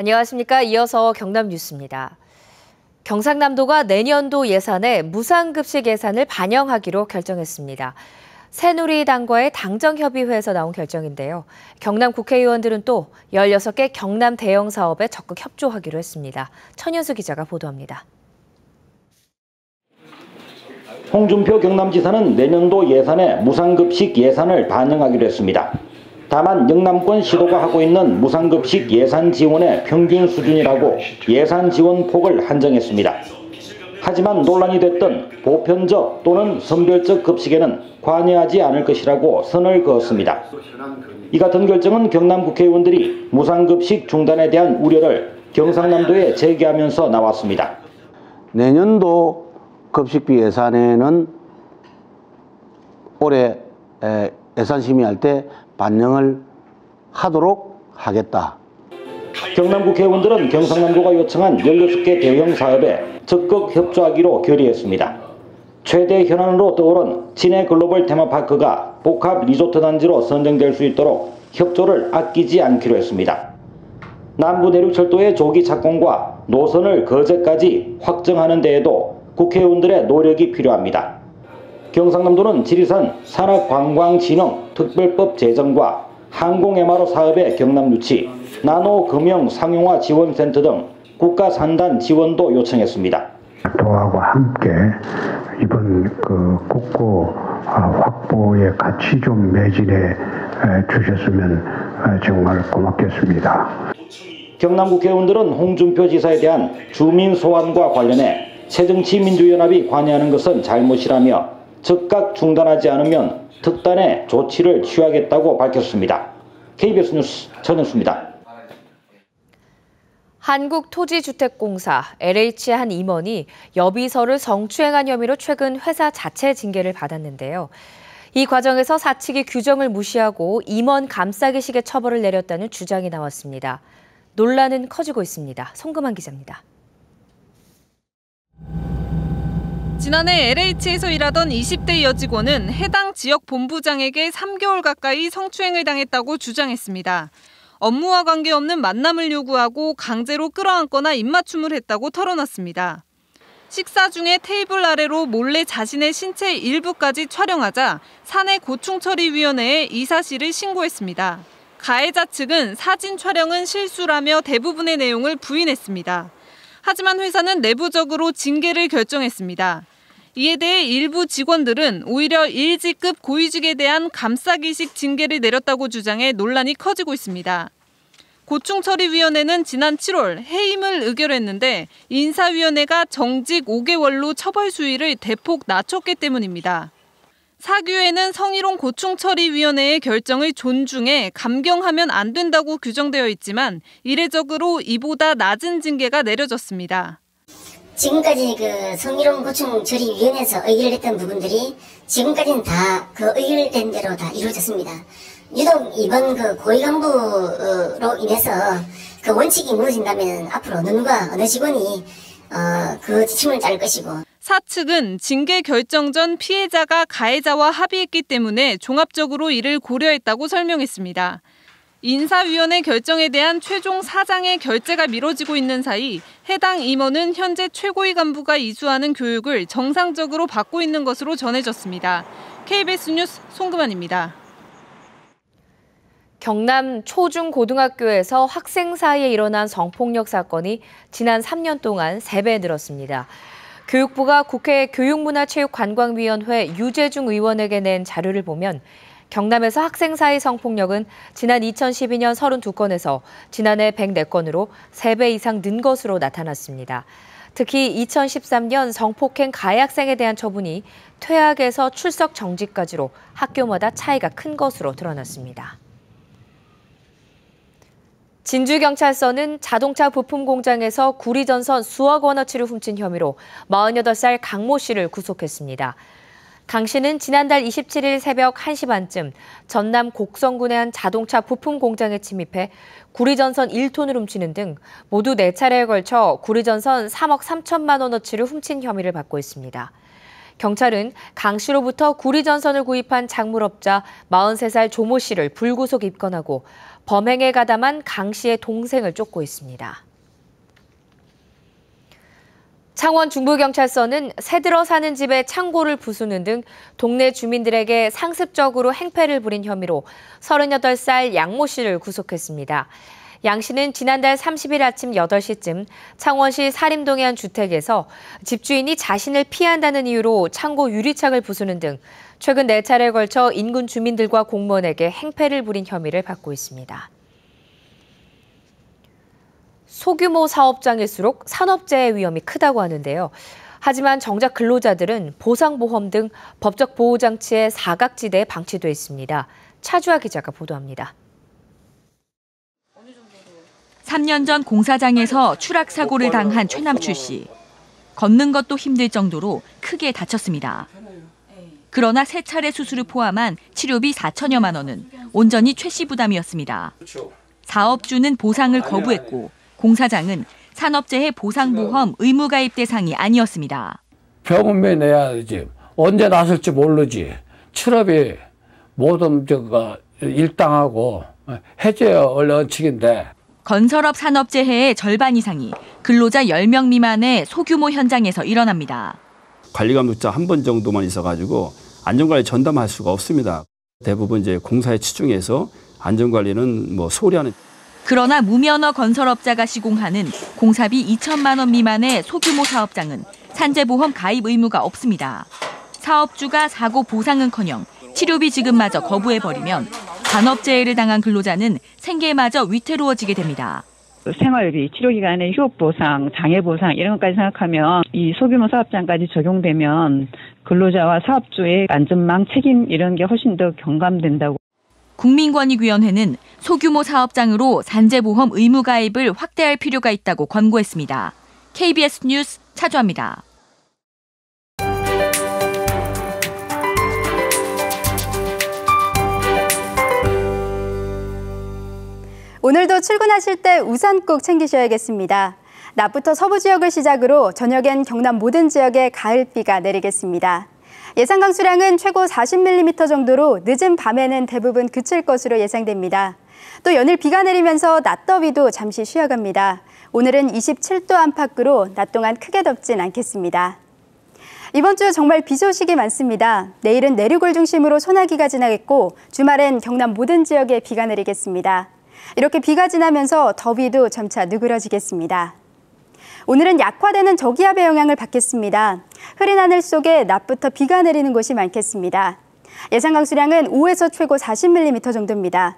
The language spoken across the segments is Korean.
안녕하십니까. 이어서 경남 뉴스입니다. 경상남도가 내년도 예산에 무상급식 예산을 반영하기로 결정했습니다. 새누리당과의 당정협의회에서 나온 결정인데요. 경남 국회의원들은 또 16개 경남 대형 사업에 적극 협조하기로 했습니다. 천연수 기자가 보도합니다. 홍준표 경남지사는 내년도 예산에 무상급식 예산을 반영하기로 했습니다. 다만 영남권 시도가 하고 있는 무상급식 예산 지원의 평균 수준이라고 예산 지원 폭을 한정했습니다. 하지만 논란이 됐던 보편적 또는 선별적 급식에는 관여하지 않을 것이라고 선을 그었습니다. 이 같은 결정은 경남 국회의원들이 무상급식 중단에 대한 우려를 경상남도에 제기하면서 나왔습니다. 내년도 급식비 예산에는 올해 예산 심의할 때 반영을 하도록 하겠다. 경남 국회의원들은 경상남도가 요청한 16개 대형 사업에 적극 협조하기로 결의했습니다. 최대 현안으로 떠오른 진해 글로벌 테마파크가 복합 리조트 단지로 선정될 수 있도록 협조를 아끼지 않기로 했습니다. 남부 내륙철도의 조기 착공과 노선을 거제까지 확정하는 데에도 국회의원들의 노력이 필요합니다. 경상남도는 지리산 산업관광진흥 특별법 제정과 항공 MRO 사업의 경남 유치, 나노금융 상용화 지원센터 등 국가 산단 지원도 요청했습니다. 도하고 함께 이번 국고 확보의 가치 좀 매진해 주셨으면 정말 고맙겠습니다. 경남 국회의원들은 홍준표 지사에 대한 주민 소환과 관련해 새정치민주연합이 관여하는 것은 잘못이라며 즉각 중단하지 않으면 특단의 조치를 취하겠다고 밝혔습니다. KBS 뉴스 전현수입니다. 한국토지주택공사 LH의 한 임원이 여비서를 성추행한 혐의로 최근 회사 자체 징계를 받았는데요. 이 과정에서 사측이 규정을 무시하고 임원 감싸기식의 처벌을 내렸다는 주장이 나왔습니다. 논란은 커지고 있습니다. 송금환 기자입니다. 지난해 LH에서 일하던 20대 여직원은 해당 지역 본부장에게 3개월 가까이 성추행을 당했다고 주장했습니다. 업무와 관계없는 만남을 요구하고 강제로 끌어안거나 입맞춤을 했다고 털어놨습니다. 식사 중에 테이블 아래로 몰래 자신의 신체 일부까지 촬영하자 사내 고충처리위원회에 이 사실을 신고했습니다. 가해자 측은 사진 촬영은 실수라며 대부분의 내용을 부인했습니다. 하지만 회사는 내부적으로 징계를 결정했습니다. 이에 대해 일부 직원들은 오히려 일지급 고위직에 대한 감싸기식 징계를 내렸다고 주장해 논란이 커지고 있습니다. 고충처리위원회는 지난 7월 해임을 의결했는데 인사위원회가 정직 5개월로 처벌 수위를 대폭 낮췄기 때문입니다. 사규에는 성희롱 고충처리위원회의 결정을 존중해 감경하면 안 된다고 규정되어 있지만 이례적으로 이보다 낮은 징계가 내려졌습니다. 지금까지 성희롱 고충처리위원회에서 의결을 했던 부분들이 지금까지는 다 의결된 대로 다 이루어졌습니다. 유독 이번 고위 간부로 인해서 원칙이 무너진다면 앞으로 누가 어느 직원이 지침을 따를 것이고. 사측은 징계 결정 전 피해자가 가해자와 합의했기 때문에 종합적으로 이를 고려했다고 설명했습니다. 인사위원회 결정에 대한 최종 사장의 결재가 미뤄지고 있는 사이 해당 임원은 현재 최고위 간부가 이수하는 교육을 정상적으로 받고 있는 것으로 전해졌습니다. KBS 뉴스 송금환입니다. 경남 초중고등학교에서 학생 사이에 일어난 성폭력 사건이 지난 3년 동안 3배 늘었습니다. 교육부가 국회 교육문화체육관광위원회 유재중 의원에게 낸 자료를 보면 경남에서 학생 사이 성폭력은 지난 2012년 32건에서 지난해 104건으로 3배 이상 는 것으로 나타났습니다. 특히 2013년 성폭행 가해 학생에 대한 처분이 퇴학에서 출석 정지까지로 학교마다 차이가 큰 것으로 드러났습니다. 진주경찰서는 자동차 부품 공장에서 구리전선 수억 원어치를 훔친 혐의로 48살 강모 씨를 구속했습니다. 강 씨는 지난달 27일 새벽 1시 반쯤 전남 곡성군의 한 자동차 부품 공장에 침입해 구리전선 1톤을 훔치는 등 모두 4차례에 걸쳐 구리전선 3억 3천만 원어치를 훔친 혐의를 받고 있습니다. 경찰은 강 씨로부터 구리전선을 구입한 작물업자 43살 조모 씨를 불구속 입건하고 범행에 가담한 강 씨의 동생을 쫓고 있습니다. 창원 중부경찰서는 새들어 사는 집에 창고를 부수는 등 동네 주민들에게 상습적으로 행패를 부린 혐의로 38살 양모 씨를 구속했습니다. 양 씨는 지난달 30일 아침 8시쯤 창원시 사림동의 한 주택에서 집주인이 자신을 피한다는 이유로 창고 유리창을 부수는 등 최근 4차례에 걸쳐 인근 주민들과 공무원에게 행패를 부린 혐의를 받고 있습니다. 소규모 사업장일수록 산업재해 위험이 크다고 하는데요. 하지만 정작 근로자들은 보상보험 등 법적 보호장치의 사각지대에 방치돼 있습니다. 차주아 기자가 보도합니다. 3년 전 공사장에서 추락 사고를 당한 최남출 씨. 걷는 것도 힘들 정도로 크게 다쳤습니다. 그러나 3차례 수술을 포함한 치료비 4천여만 원은 온전히 최 씨 부담이었습니다. 사업주는 보상을 거부했고 공사장은 산업재해 보상보험 의무가입 대상이 아니었습니다. 병원비에 내야 되지. 언제 나설지 모르지. 출업이 모든 일당하고 해줘야 원래 원칙인데. 건설업 산업재해의 절반 이상이 근로자 10명 미만의 소규모 현장에서 일어납니다. 관리감독자 한 번 정도만 있어가지고 안전관리 전담할 수가 없습니다. 대부분 이제 공사에 치중해서 안전관리는 소홀히 하는. 그러나 무면허 건설업자가 시공하는 공사비 2천만 원 미만의 소규모 사업장은 산재보험 가입 의무가 없습니다. 사업주가 사고 보상은커녕 치료비 지급마저 거부해버리면 산업재해를 당한 근로자는 생계마저 위태로워지게 됩니다. 생활비, 치료기간의 휴업보상, 장애보상 이런 것까지 생각하면 이 소규모 사업장까지 적용되면 근로자와 사업주의 안전망 책임 이런 게 훨씬 더 경감된다고. 국민권익위원회는 소규모 사업장으로 산재보험 의무 가입을 확대할 필요가 있다고 권고했습니다. KBS 뉴스 차주아입니다. 오늘도 출근하실 때 우산 꼭 챙기셔야겠습니다. 낮부터 서부 지역을 시작으로 저녁엔 경남 모든 지역에 가을비가 내리겠습니다. 예상 강수량은 최고 40mm 정도로 늦은 밤에는 대부분 그칠 것으로 예상됩니다. 또 연일 비가 내리면서 낮더위도 잠시 쉬어갑니다. 오늘은 27도 안팎으로 낮 동안 크게 덥진 않겠습니다. 이번 주 정말 비 소식이 많습니다. 내일은 내륙을 중심으로 소나기가 지나겠고 주말엔 경남 모든 지역에 비가 내리겠습니다. 이렇게 비가 지나면서 더위도 점차 누그러지겠습니다. 오늘은 약화되는 저기압의 영향을 받겠습니다. 흐린 하늘 속에 낮부터 비가 내리는 곳이 많겠습니다. 예상 강수량은 5에서 최고 40mm 정도입니다.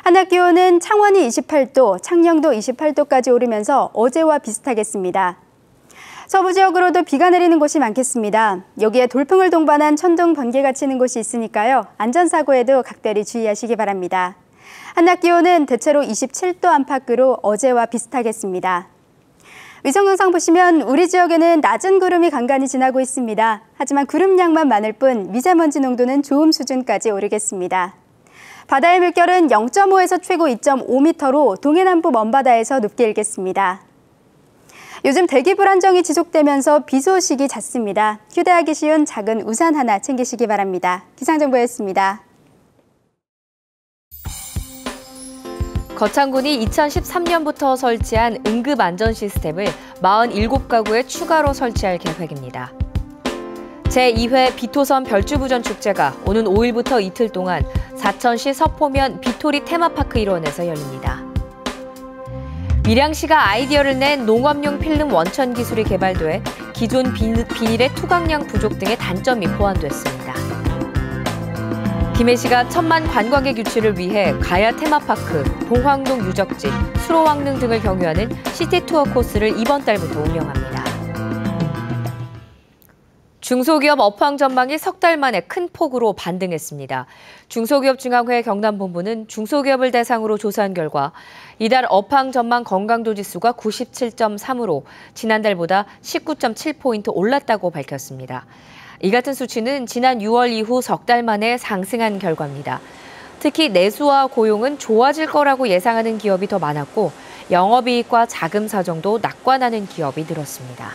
한낮 기온은 창원이 28도, 창녕도 28도까지 오르면서 어제와 비슷하겠습니다. 서부 지역으로도 비가 내리는 곳이 많겠습니다. 여기에 돌풍을 동반한 천둥, 번개가 치는 곳이 있으니까요. 안전사고에도 각별히 주의하시기 바랍니다. 한낮 기온은 대체로 27도 안팎으로 어제와 비슷하겠습니다. 위성 영상 보시면 우리 지역에는 낮은 구름이 간간히 지나고 있습니다. 하지만 구름량만 많을 뿐 미세먼지 농도는 좋음 수준까지 오르겠습니다. 바다의 물결은 0.5에서 최고 2.5m로 동해남부 먼바다에서 높게 일겠습니다. 요즘 대기 불안정이 지속되면서 비 소식이 잦습니다. 휴대하기 쉬운 작은 우산 하나 챙기시기 바랍니다. 기상정보였습니다. 거창군이 2013년부터 설치한 응급안전 시스템을 47가구에 추가로 설치할 계획입니다. 제2회 비토섬 별주부전 축제가 오는 5일부터 이틀 동안 사천시 서포면 비토리 테마파크 일원에서 열립니다. 밀양시가 아이디어를 낸 농업용 필름 원천 기술이 개발돼 기존 비닐의 투각량 부족 등의 단점이 보완됐습니다. 김해시가 1000만 관광객 유치를 위해 가야 테마파크, 봉황동 유적지, 수로왕릉 등을 경유하는 시티투어 코스를 이번 달부터 운영합니다. 중소기업 업황 전망이 석 달 만에 큰 폭으로 반등했습니다. 중소기업중앙회 경남본부는 중소기업을 대상으로 조사한 결과 이달 업황 전망 건강도 지수가 97.3으로 지난달보다 19.7포인트 올랐다고 밝혔습니다. 이 같은 수치는 지난 6월 이후 석 달 만에 상승한 결과입니다. 특히 내수와 고용은 좋아질 거라고 예상하는 기업이 더 많았고 영업이익과 자금 사정도 낙관하는 기업이 늘었습니다.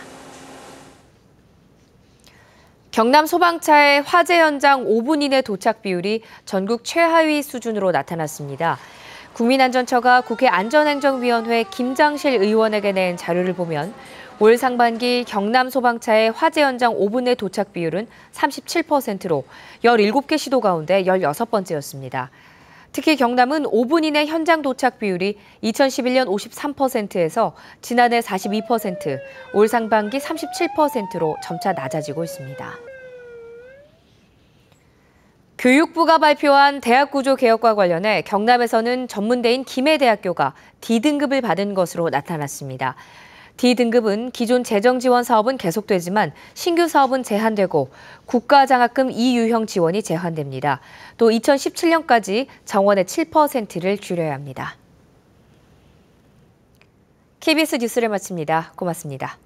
경남 소방차의 화재 현장 5분 이내 도착 비율이 전국 최하위 수준으로 나타났습니다. 국민안전처가 국회 안전행정위원회 김장실 의원에게 낸 자료를 보면 올 상반기 경남 소방차의 화재 현장 5분 내 도착 비율은 37%로 17개 시도 가운데 16번째였습니다. 특히 경남은 5분 이내 현장 도착 비율이 2011년 53%에서 지난해 42%, 올 상반기 37%로 점차 낮아지고 있습니다. 교육부가 발표한 대학구조 개혁과 관련해 경남에서는 전문대인 김해대학교가 D등급을 받은 것으로 나타났습니다. D등급은 기존 재정지원 사업은 계속되지만 신규 사업은 제한되고 국가장학금 2유형 지원이 제한됩니다. 또 2017년까지 정원의 7%를 줄여야 합니다. KBS 뉴스를 마칩니다. 고맙습니다.